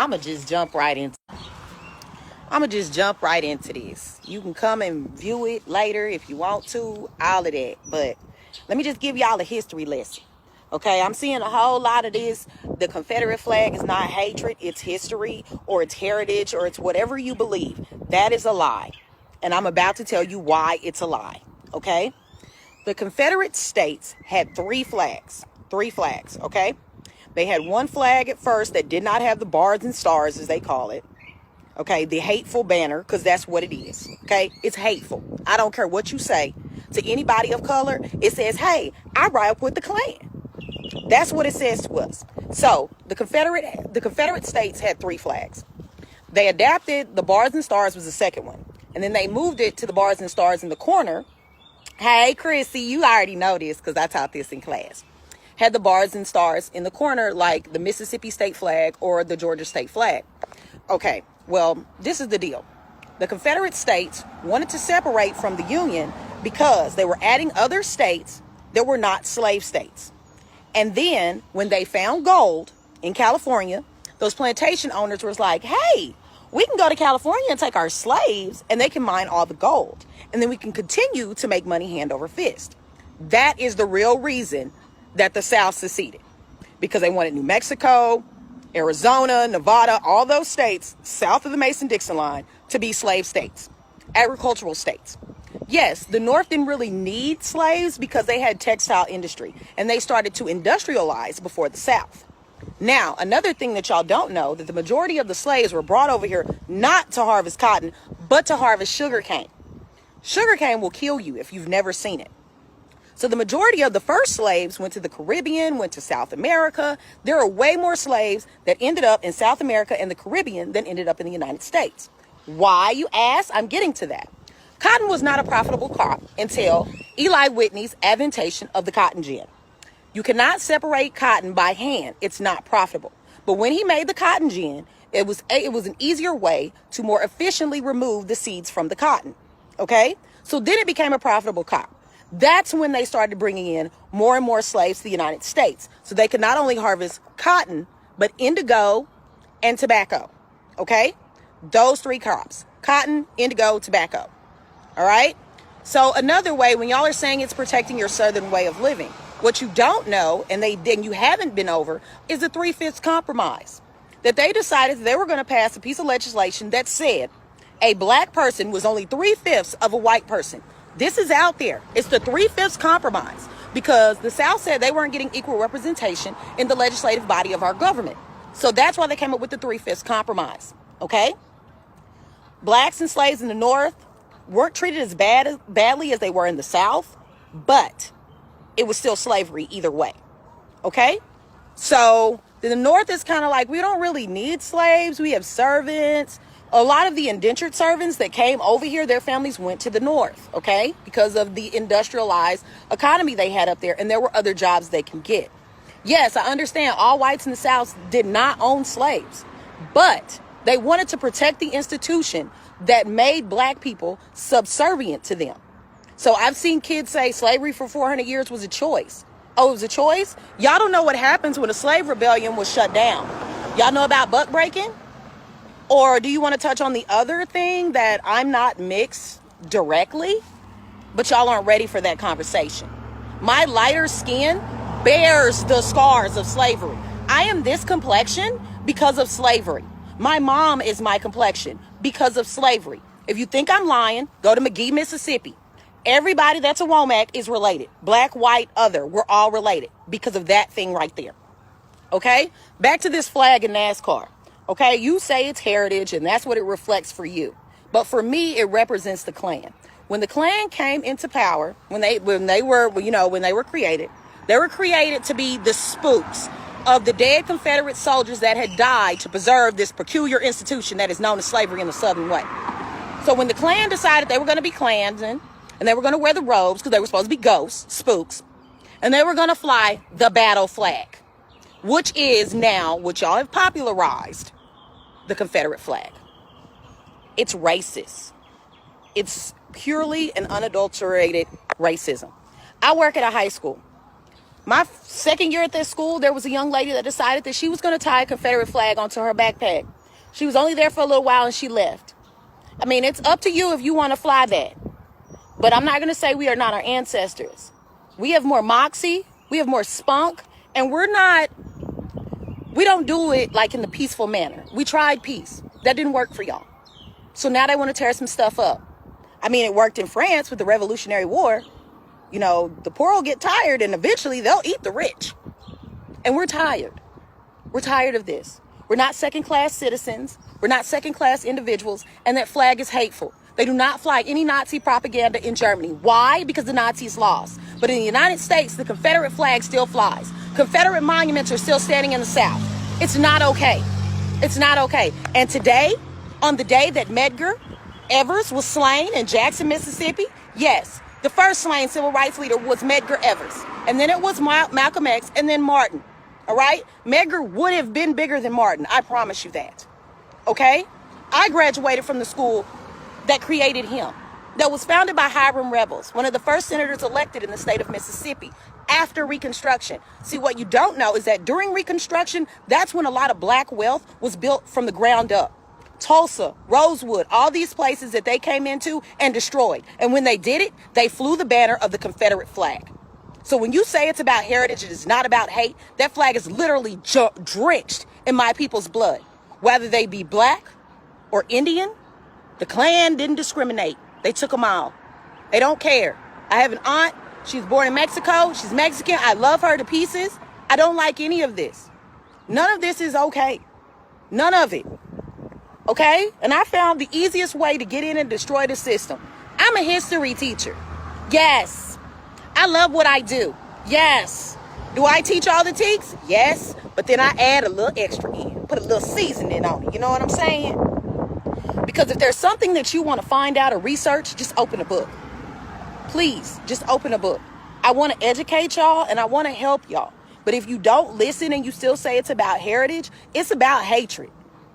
I'ma just jump right into this. You can come and view it later if you want to, all of that. But let me just give y'all a history lesson. Okay, I'm seeing a whole lot of this. The Confederate flag is not hatred, it's history, or it's heritage, or it's whatever you believe. That is a lie. And I'm about to tell you why it's a lie. Okay? The Confederate States had three flags, okay? They had one flag at first that did not have the bars and stars, as they call it. Okay, the hateful banner, because that's what it is. Okay, it's hateful. I don't care what you say to anybody of color. It says, hey, I ride with the Klan. That's what it says to us. So the Confederate States had three flags. They adapted the bars and stars was the second one. And then they moved it to the bars and stars in the corner. Hey, Chrissy, you already know this because I taught this in class. Had the bars and stars in the corner like the Mississippi state flag or the Georgia state flag. Okay, well, this is the deal. The Confederate States wanted to separate from the Union because they were adding other states that were not slave states. And then when they found gold in California, those plantation owners were like, hey, we can go to California and take our slaves and they can mine all the gold. And then we can continue to make money hand over fist. That is the real reason that the South seceded. Because they wanted New Mexico, Arizona, Nevada, all those states south of the Mason-Dixon line to be slave states, agricultural states. Yes, the North didn't really need slaves because they had textile industry and they started to industrialize before the South. Now, another thing that y'all don't know, that the majority of the slaves were brought over here not to harvest cotton, but to harvest sugar cane. Sugar cane will kill you if you've never seen it. So the majority of the first slaves went to the Caribbean, went to South America. There are way more slaves that ended up in South America and the Caribbean than ended up in the United States. Why, you ask? I'm getting to that. Cotton was not a profitable crop until Eli Whitney's invention of the cotton gin. You cannot separate cotton by hand. It's not profitable. But when he made the cotton gin, it was an easier way to more efficiently remove the seeds from the cotton. Okay? So then it became a profitable crop. That's when they started bringing in more and more slaves to the United States. So they could not only harvest cotton, but indigo and tobacco. Okay? Those three crops. Cotton, indigo, tobacco. All right? So another way, when y'all are saying it's protecting your Southern way of living, what you don't know, and you haven't been over, is the 3/5 compromise. That they decided that they were going to pass a piece of legislation that said a black person was only 3/5 of a white person. This is out there. It's the 3/5 compromise because the South said they weren't getting equal representation in the legislative body of our government. So that's why they came up with the 3/5 compromise. Okay? Blacks and slaves in the North weren't treated as badly as they were in the South, but it was still slavery either way. Okay? So the North is kind of like, we don't really need slaves. We have servants. A lot of the indentured servants that came over here, their families went to the North, okay? Because of the industrialized economy they had up there, and there were other jobs they can get. Yes, I understand all whites in the South did not own slaves, but they wanted to protect the institution that made black people subservient to them. So I've seen kids say slavery for 400 years was a choice. Oh, it was a choice? Y'all don't know what happens when a slave rebellion was shut down. Y'all know about buck breaking? Or do you want to touch on the other thing that I'm not mixed directly, but y'all aren't ready for that conversation? My lighter skin bears the scars of slavery. I am this complexion because of slavery. My mom is my complexion because of slavery. If you think I'm lying, go to McGee, Mississippi. Everybody that's a Womack is related. Black, white, other. We're all related because of that thing right there. Okay? Back to this flag in NASCAR. Okay, you say it's heritage and that's what it reflects for you. But for me, it represents the Klan. When the Klan came into power, when they were created to be the spooks of the dead Confederate soldiers that had died to preserve this peculiar institution that is known as slavery in the Southern way. So when the Klan decided they were going to be Klansmen and they were going to wear the robes because they were supposed to be ghosts, spooks, and they were going to fly the battle flag, which is now what y'all have popularized, the Confederate flag. It's racist. It's purely and unadulterated racism. I work at a high school. My second year at this school, there was a young lady that decided that she was going to tie a Confederate flag onto her backpack. She was only there for a little while and she left. I mean, it's up to you if you want to fly that. But I'm not going to say we are not our ancestors. We have more moxie, we have more spunk, and we don't do it like in the peaceful manner. We tried peace. That didn't work for y'all. So now they want to tear some stuff up. I mean, it worked in France with the Revolutionary War. You know, the poor will get tired and eventually they'll eat the rich. And we're tired. We're tired of this. We're not second-class citizens. We're not second-class individuals. And that flag is hateful. They do not fly any Nazi propaganda in Germany. Why? Because the Nazis lost. But in the United States, the Confederate flag still flies. Confederate monuments are still standing in the South. It's not okay. It's not okay. And today, on the day that Medgar Evers was slain in Jackson, Mississippi, yes, the first slain civil rights leader was Medgar Evers. And then it was Malcolm X and then Martin. All right? Medgar would have been bigger than Martin. I promise you that. Okay? I graduated from the school that created him, that was founded by Hiram Rebels, one of the first senators elected in the state of Mississippi after Reconstruction. See, what you don't know is that during Reconstruction, that's when a lot of black wealth was built from the ground up. Tulsa, Rosewood, all these places that they came into and destroyed. And when they did it, they flew the banner of the Confederate flag. So when you say it's about heritage, it is not about hate. That flag is literally drenched in my people's blood, whether they be black or Indian. The Klan didn't discriminate. They took them all. They don't care. I have an aunt. She was born in Mexico. She's Mexican. I love her to pieces. I don't like any of this. None of this is okay. None of it. Okay? And I found the easiest way to get in and destroy the system. I'm a history teacher. Yes. I love what I do. Yes. Do I teach all the teaks? Yes. But then I add a little extra in. Put a little seasoning on it. You know what I'm saying? Because if there's something that you want to find out or research, just open a book. Please, just open a book. I want to educate y'all and I want to help y'all. But if you don't listen and you still say it's about heritage, it's about hatred.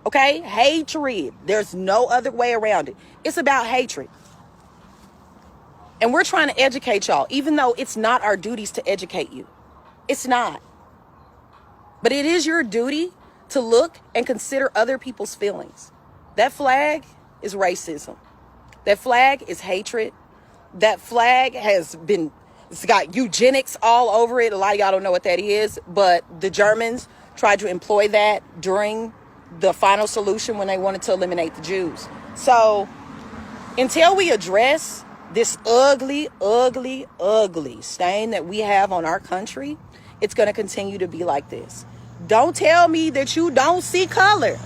Okay? Hatred. There's no other way around it. It's about hatred. And we're trying to educate y'all, even though it's not our duties to educate you. It's not. But it is your duty to look and consider other people's feelings. That flag is racism. That flag is hatred. That flag it's got eugenics all over it. A lot of y'all don't know what that is, but the Germans tried to employ that during the final solution when they wanted to eliminate the Jews. So until we address this ugly, ugly, ugly stain that we have on our country, it's going to continue to be like this. Don't tell me that you don't see color.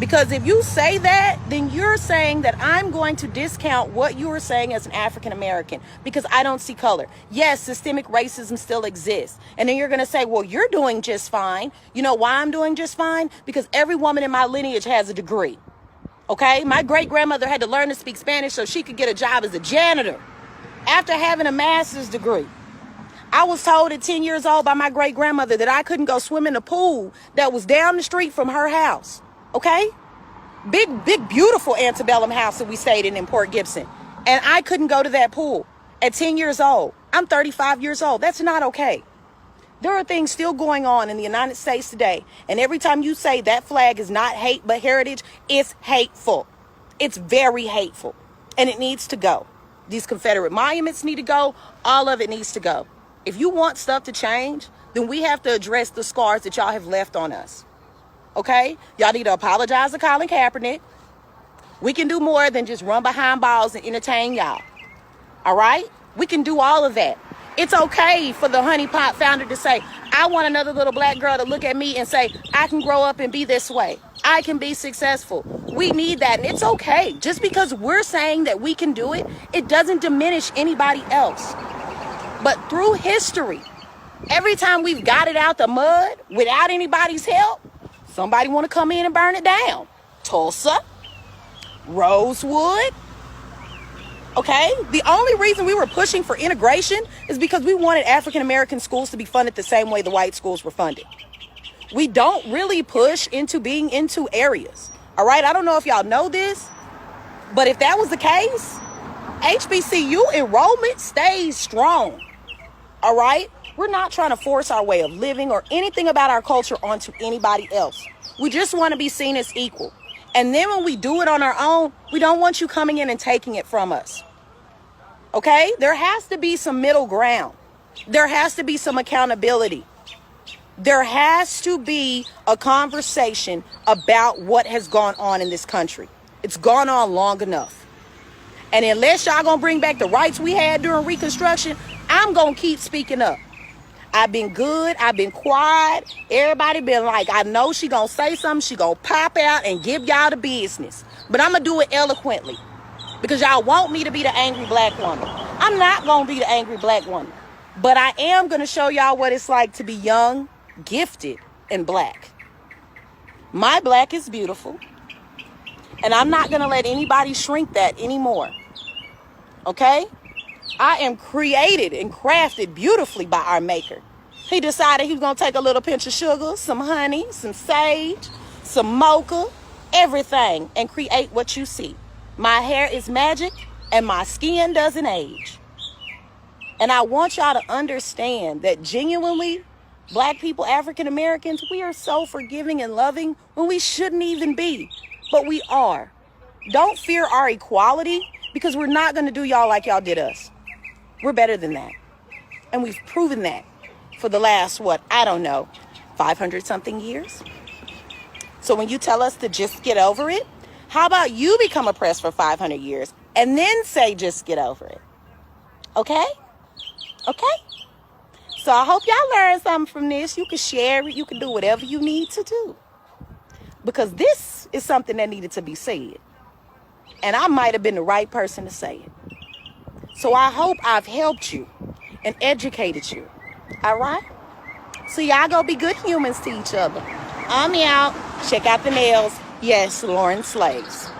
Because if you say that, then you're saying that I'm going to discount what you are saying as an African American because I don't see color. Yes, systemic racism still exists. And then you're going to say, well, you're doing just fine. You know why I'm doing just fine? Because every woman in my lineage has a degree. Okay? My great-grandmother had to learn to speak Spanish so she could get a job as a janitor after having a master's degree. I was told at 10 years old by my great-grandmother that I couldn't go swim in the pool that was down the street from her house. Okay? Big, beautiful antebellum house that we stayed in Port Gibson. And I couldn't go to that pool at 10 years old. I'm 35 years old. That's not okay. There are things still going on in the United States today. And every time you say that flag is not hate but heritage, it's hateful. It's very hateful. And it needs to go. These Confederate monuments need to go. All of it needs to go. If you want stuff to change, then we have to address the scars that y'all have left on us. Okay? Y'all need to apologize to Colin Kaepernick. We can do more than just run behind balls and entertain y'all. All right? We can do all of that. It's okay for the Honey Pot founder to say, I want another little black girl to look at me and say, I can grow up and be this way. I can be successful. We need that. And it's okay. Just because we're saying that we can do it, it doesn't diminish anybody else. But through history, every time we've got it out the mud without anybody's help, somebody want to come in and burn it down. Tulsa, Rosewood. Okay? The only reason we were pushing for integration is because we wanted African American schools to be funded the same way the white schools were funded. We don't really push into being into areas. All right? I don't know if y'all know this, but if that was the case, HBCU enrollment stays strong. All right? We're not trying to force our way of living or anything about our culture onto anybody else. We just want to be seen as equal. And then when we do it on our own, we don't want you coming in and taking it from us. Okay? There has to be some middle ground. There has to be some accountability. There has to be a conversation about what has gone on in this country. It's gone on long enough. And unless y'all gonna bring back the rights we had during Reconstruction, I'm gonna keep speaking up. I've been good. I've been quiet. Everybody been like, I know she gonna say something. She gonna pop out and give y'all the business. But I'm gonna do it eloquently because y'all want me to be the angry black woman. I'm not gonna be the angry black woman. But I am gonna show y'all what it's like to be young, gifted, and black. My black is beautiful. And I'm not gonna let anybody shrink that anymore. Okay? I am created and crafted beautifully by our maker. He decided he was going to take a little pinch of sugar, some honey, some sage, some mocha, everything, and create what you see. My hair is magic and my skin doesn't age. And I want y'all to understand that genuinely, black people, African Americans, we are so forgiving and loving when we shouldn't even be. But we are. Don't fear our equality because we're not going to do y'all like y'all did us. We're better than that. And we've proven that for the last, 500 something years. So when you tell us to just get over it, how about you become oppressed for 500 years and then say just get over it? Okay? Okay? So I hope y'all learned something from this. You can share it. You can do whatever you need to do. Because this is something that needed to be said. And I might have been the right person to say it. So I hope I've helped you and educated you. All right? So y'all go be good humans to each other. I'm out. Check out the nails. Yes, Lauren Slaves.